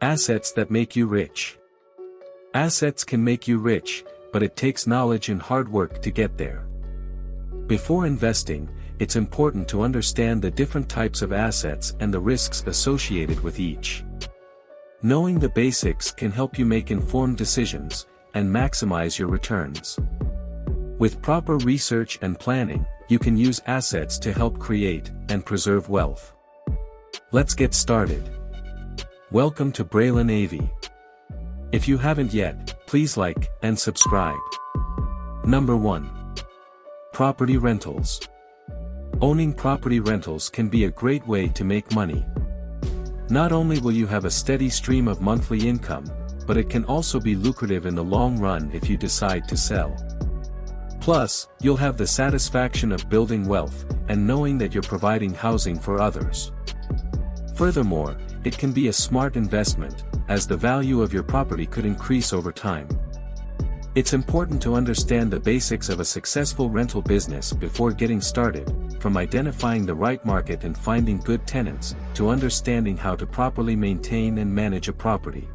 Assets that make you rich. Assets can make you rich, but it takes knowledge and hard work to get there. Before investing, it's important to understand the different types of assets and the risks associated with each. Knowing the basics can help you make informed decisions and maximize your returns. With proper research and planning, you can use assets to help create and preserve wealth. Let's get started. Welcome to Braylen AV. If you haven't yet, please like and subscribe. Number 1. Property rentals. Owning property rentals can be a great way to make money. Not only will you have a steady stream of monthly income, but it can also be lucrative in the long run if you decide to sell. Plus, you'll have the satisfaction of building wealth and knowing that you're providing housing for others. Furthermore, it can be a smart investment, as the value of your property could increase over time. It's important to understand the basics of a successful rental business before getting started, from identifying the right market and finding good tenants, to understanding how to properly maintain and manage a property.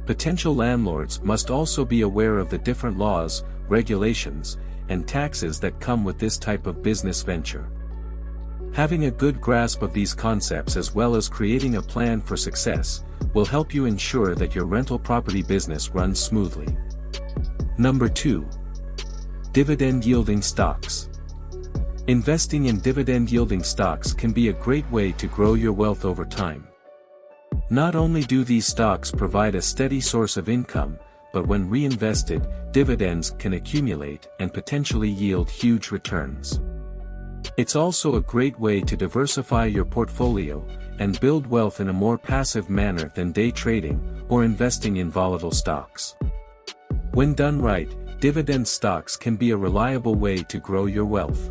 Potential landlords must also be aware of the different laws, regulations, and taxes that come with this type of business venture. Having a good grasp of these concepts as well as creating a plan for success, will help you ensure that your rental property business runs smoothly. Number 2. Dividend-yielding stocks. Investing in dividend-yielding stocks can be a great way to grow your wealth over time. Not only do these stocks provide a steady source of income, but when reinvested, dividends can accumulate and potentially yield huge returns. It's also a great way to diversify your portfolio and build wealth in a more passive manner than day trading or investing in volatile stocks. When done right, dividend stocks can be a reliable way to grow your wealth.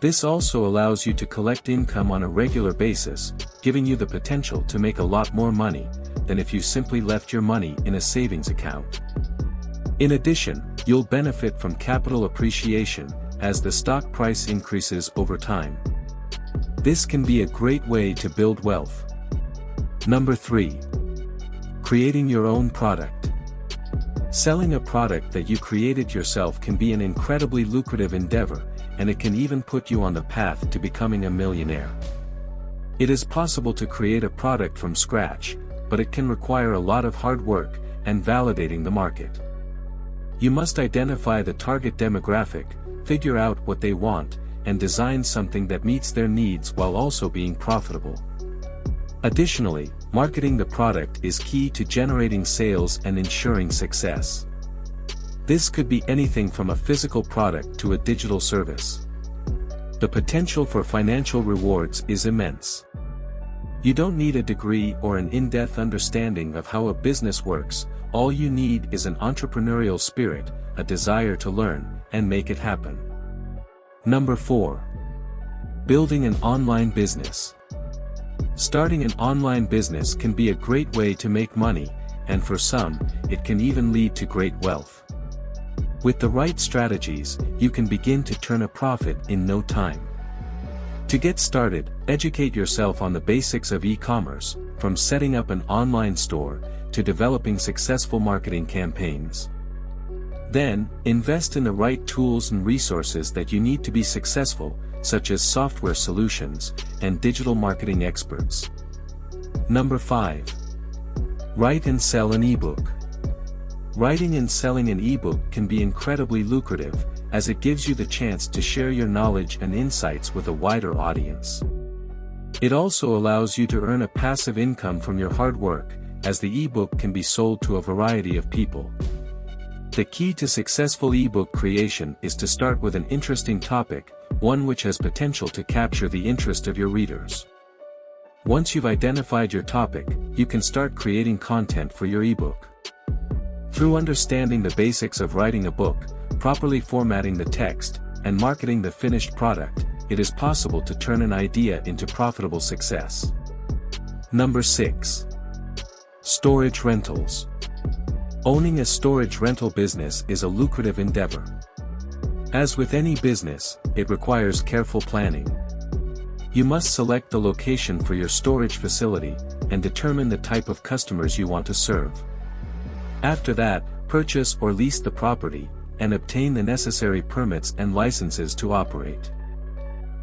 This also allows you to collect income on a regular basis, giving you the potential to make a lot more money than if you simply left your money in a savings account. In addition, you'll benefit from capital appreciation as the stock price increases over time. This can be a great way to build wealth. Number 3. Creating your own product. Selling a product that you created yourself can be an incredibly lucrative endeavor, and it can even put you on the path to becoming a millionaire. It is possible to create a product from scratch, but it can require a lot of hard work and validating the market. You must identify the target demographic, figure out what they want, and design something that meets their needs while also being profitable. Additionally, marketing the product is key to generating sales and ensuring success. This could be anything from a physical product to a digital service. The potential for financial rewards is immense. You don't need a degree or an in-depth understanding of how a business works, all you need is an entrepreneurial spirit, a desire to learn, and make it happen. Number 4. Building an online business. Starting an online business can be a great way to make money, and for some, it can even lead to great wealth. With the right strategies, you can begin to turn a profit in no time. To get started, educate yourself on the basics of e-commerce, from setting up an online store to developing successful marketing campaigns. Then, invest in the right tools and resources that you need to be successful, such as software solutions and digital marketing experts. Number 5. Write and sell an ebook. Writing and selling an ebook can be incredibly lucrative, as it gives you the chance to share your knowledge and insights with a wider audience. It also allows you to earn a passive income from your hard work, as the ebook can be sold to a variety of people. The key to successful ebook creation is to start with an interesting topic, one which has potential to capture the interest of your readers. Once you've identified your topic, you can start creating content for your ebook. Through understanding the basics of writing a book, properly formatting the text, and marketing the finished product, it is possible to turn an idea into profitable success. Number 6. Storage rentals. Owning a storage rental business is a lucrative endeavor. As with any business, it requires careful planning. You must select the location for your storage facility, and determine the type of customers you want to serve. After that, purchase or lease the property, and obtain the necessary permits and licenses to operate.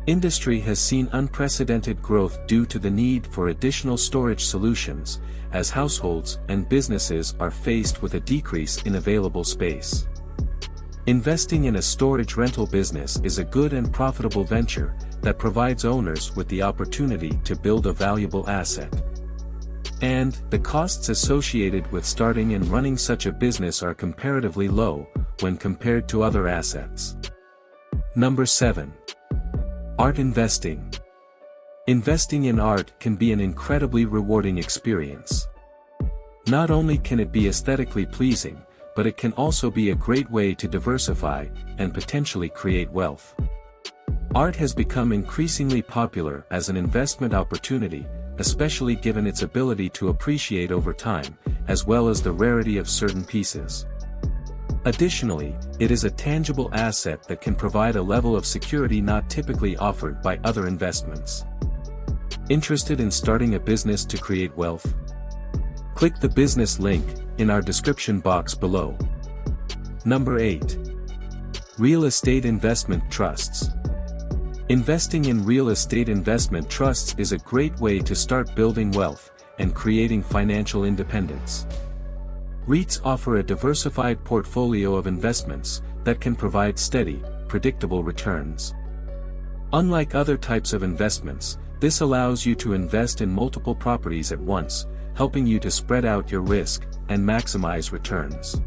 Industry has seen unprecedented growth due to the need for additional storage solutions, as households and businesses are faced with a decrease in available space. Investing in a storage rental business is a good and profitable venture that provides owners with the opportunity to build a valuable asset. And the costs associated with starting and running such a business are comparatively low when compared to other assets. Number 7. Art investing. Investing in art can be an incredibly rewarding experience. Not only can it be aesthetically pleasing, but it can also be a great way to diversify and potentially create wealth. Art has become increasingly popular as an investment opportunity, especially given its ability to appreciate over time, as well as the rarity of certain pieces. Additionally, it is a tangible asset that can provide a level of security not typically offered by other investments. Interested in starting a business to create wealth? Click the business link in our description box below. Number 8. Real estate investment trusts. Investing in real estate investment trusts is a great way to start building wealth and creating financial independence. REITs offer a diversified portfolio of investments that can provide steady, predictable returns. Unlike other types of investments, this allows you to invest in multiple properties at once, helping you to spread out your risk and maximize returns.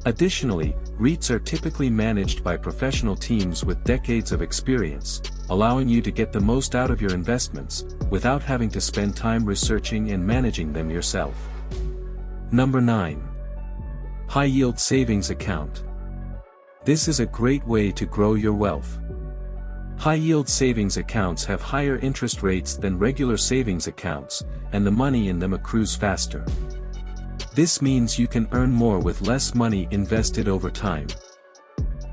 Additionally, REITs are typically managed by professional teams with decades of experience, allowing you to get the most out of your investments, without having to spend time researching and managing them yourself. Number 9. High-yield savings account. This is a great way to grow your wealth. High-yield savings accounts have higher interest rates than regular savings accounts, and the money in them accrues faster. This means you can earn more with less money invested over time.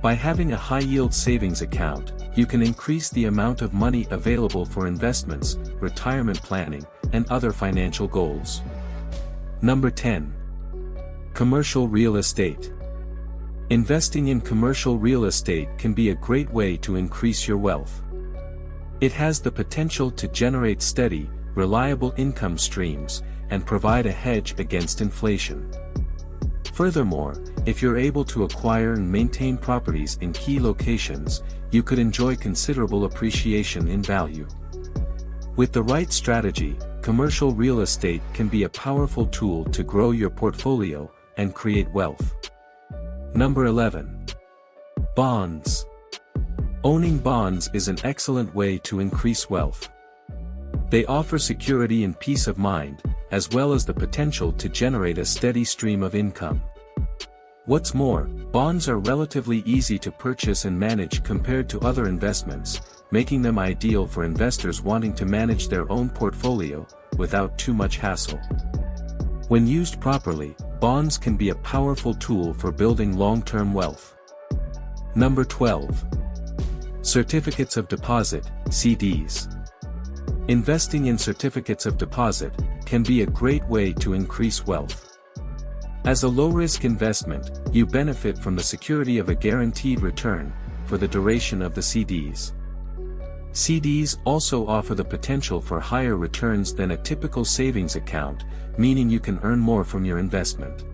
By having a high-yield savings account, you can increase the amount of money available for investments, retirement planning, and other financial goals. Number 10. Commercial real estate. Investing in commercial real estate can be a great way to increase your wealth. It has the potential to generate steady, reliable income streams, and provide a hedge against inflation. Furthermore, if you're able to acquire and maintain properties in key locations, you could enjoy considerable appreciation in value. With the right strategy, commercial real estate can be a powerful tool to grow your portfolio and create wealth. Number 11. Bonds. Owning bonds is an excellent way to increase wealth. They offer security and peace of mind, as well as the potential to generate a steady stream of income. What's more, bonds are relatively easy to purchase and manage compared to other investments, making them ideal for investors wanting to manage their own portfolio, without too much hassle. When used properly, bonds can be a powerful tool for building long-term wealth. Number 12. Certificates of deposit, CDs. Investing in certificates of deposit can be a great way to increase wealth. As a low-risk investment, you benefit from the security of a guaranteed return for the duration of the CDs. CDs also offer the potential for higher returns than a typical savings account, meaning you can earn more from your investment.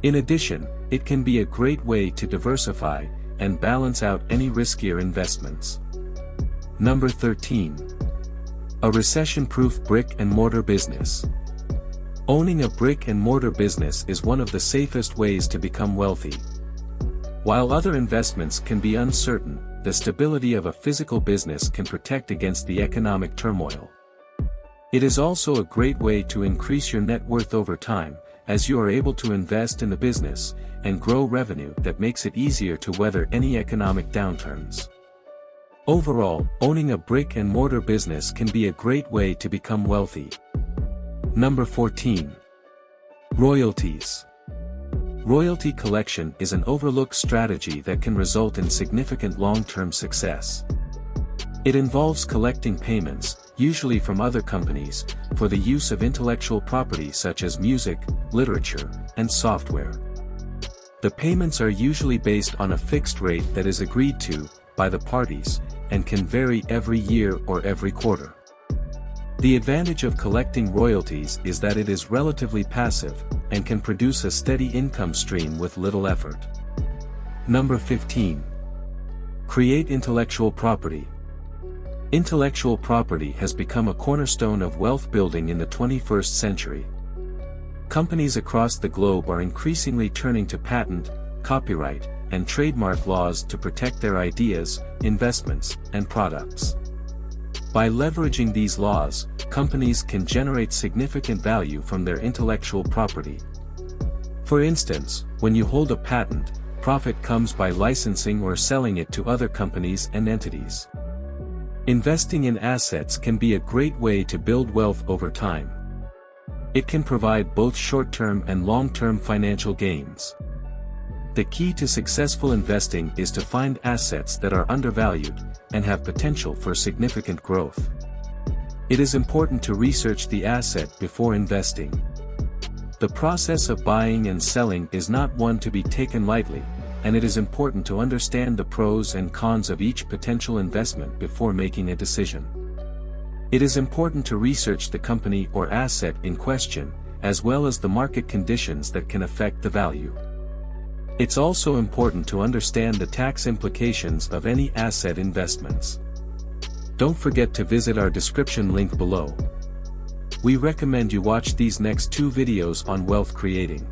In addition, it can be a great way to diversify and balance out any riskier investments. Number 13. A recession-proof brick-and-mortar business. Owning a brick-and-mortar business is one of the safest ways to become wealthy. While other investments can be uncertain, the stability of a physical business can protect against the economic turmoil. It is also a great way to increase your net worth over time, as you are able to invest in the business and grow revenue that makes it easier to weather any economic downturns. Overall, owning a brick-and-mortar business can be a great way to become wealthy. Number 14. Royalties. Royalty collection is an overlooked strategy that can result in significant long-term success. It involves collecting payments, usually from other companies, for the use of intellectual property such as music, literature, and software. The payments are usually based on a fixed rate that is agreed to by the parties, and can vary every year or every quarter. The advantage of collecting royalties is that it is relatively passive, and can produce a steady income stream with little effort. Number 15. Create intellectual property. Intellectual property has become a cornerstone of wealth building in the 21st century. Companies across the globe are increasingly turning to patent, copyright, and trademark laws to protect their ideas, investments, and products. By leveraging these laws, companies can generate significant value from their intellectual property. For instance, when you hold a patent, profit comes by licensing or selling it to other companies and entities. Investing in assets can be a great way to build wealth over time. It can provide both short-term and long-term financial gains. The key to successful investing is to find assets that are undervalued and have potential for significant growth. It is important to research the asset before investing. The process of buying and selling is not one to be taken lightly, and it is important to understand the pros and cons of each potential investment before making a decision. It is important to research the company or asset in question, as well as the market conditions that can affect the value. It's also important to understand the tax implications of any asset investments. Don't forget to visit our description link below. We recommend you watch these next 2 videos on wealth creating.